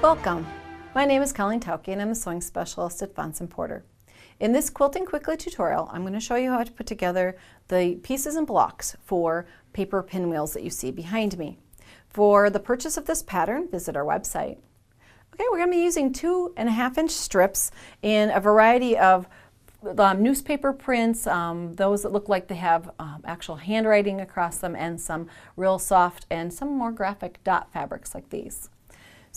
Welcome! My name is Colleen Tauke and I'm a sewing specialist at Vonson Porter. In this Quilting Quickly tutorial, I'm going to show you how to put together the pieces and blocks for paper pinwheels that you see behind me. For the purchase of this pattern, visit our website. Okay, we're going to be using 2.5-inch strips in a variety of newspaper prints, those that look like they have actual handwriting across them, and some real soft and some more graphic dot fabrics like these.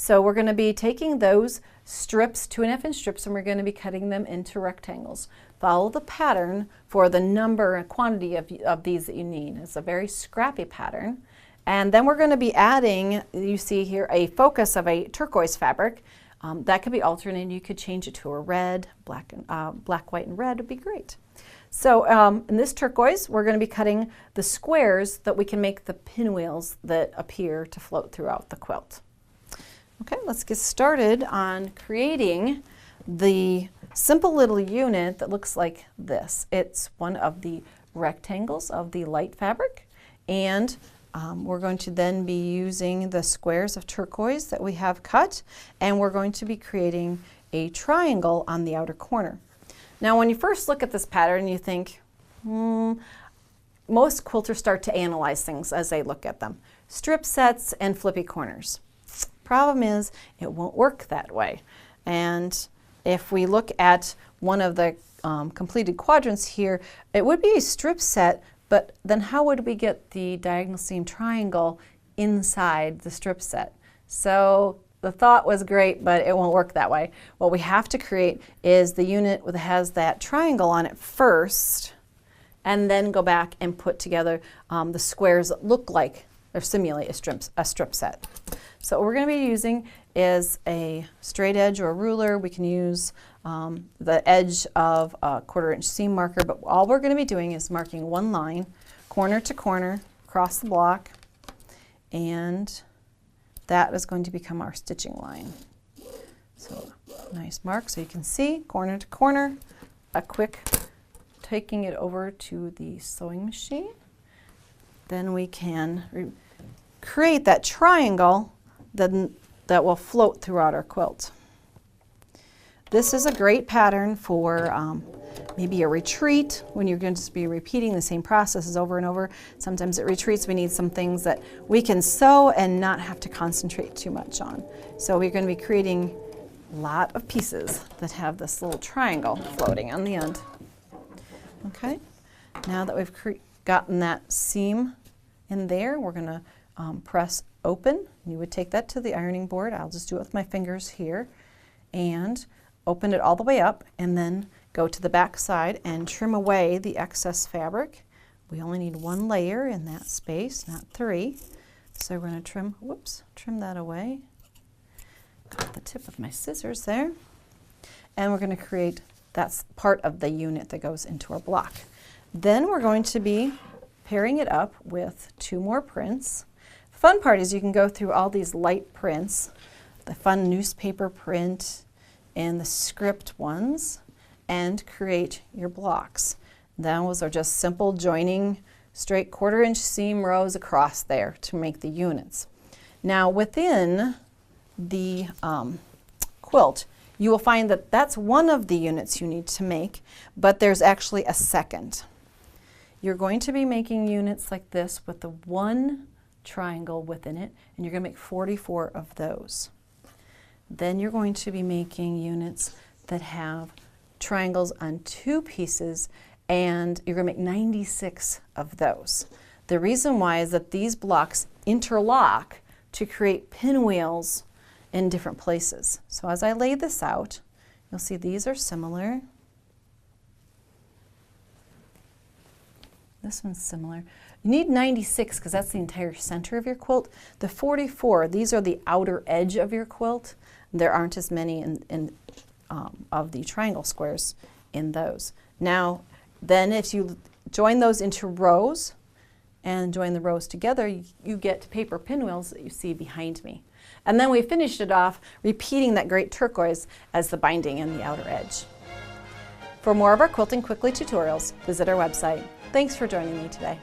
So we're going to be taking those strips, 2.5-inch strips, and we're going to be cutting them into rectangles. Follow the pattern for the number and quantity of these that you need. It's a very scrappy pattern. And then we're going to be adding, you see here, a focus of a turquoise fabric. That could be alternated. You could change it to a red, black, white, and red would be great. So in this turquoise, we're going to be cutting the squares that we can make the pinwheels that appear to float throughout the quilt. Okay, let's get started on creating the simple little unit that looks like this. It's one of the rectangles of the light fabric, and we're going to then be using the squares of turquoise that we have cut, and we're going to be creating a triangle on the outer corner. Now when you first look at this pattern, you think, most quilters start to analyze things as they look at them. Strip sets and flippy corners. Problem is, it won't work that way. And if we look at one of the completed quadrants here, it would be a strip set, but then how would we get the diagonal seam triangle inside the strip set? So the thought was great, but it won't work that way. What we have to create is the unit that has that triangle on it first, and then go back and put together the squares that look like or simulate a strip set. So what we're going to be using is a straight edge or a ruler. We can use the edge of a 1/4-inch seam marker, but all we're going to be doing is marking one line, corner to corner, across the block, and that is going to become our stitching line. So nice mark so you can see corner to corner, a quick taking it over to the sewing machine. Then we can create that triangle that will float throughout our quilt. This is a great pattern for maybe a retreat when you're going to be repeating the same processes over and over. Sometimes at retreats we need some things that we can sew and not have to concentrate too much on. So we're going to be creating a lot of pieces that have this little triangle floating on the end. Okay, now that we've gotten that seam in there, we're going to press open. You would take that to the ironing board. I'll just do it with my fingers here and open it all the way up, and then go to the back side and trim away the excess fabric. We only need one layer in that space, not 3. So we're going to trim that away. Got the tip of my scissors there. And we're going to create, that's part of the unit that goes into our block. Then we're going to be pairing it up with 2 more prints. The fun part is you can go through all these light prints, the fun newspaper print and the script ones, and create your blocks. Those are just simple joining straight 1/4-inch seam rows across there to make the units. Now within the quilt, you will find that that's one of the units you need to make, but there's actually a second. You're going to be making units like this with the one triangle within it, and you're going to make 44 of those. Then you're going to be making units that have triangles on 2 pieces, and you're going to make 96 of those. The reason why is that these blocks interlock to create pinwheels in different places. So as I lay this out, you'll see these are similar. This one's similar. You need 96 because that's the entire center of your quilt. The 44, these are the outer edge of your quilt. There aren't as many of the triangle squares in those. Now, then if you join those into rows and join the rows together, you get paper pinwheels that you see behind me. And then we finished it off repeating that great turquoise as the binding and the outer edge. For more of our Quilting Quickly tutorials, visit our website. Thanks for joining me today.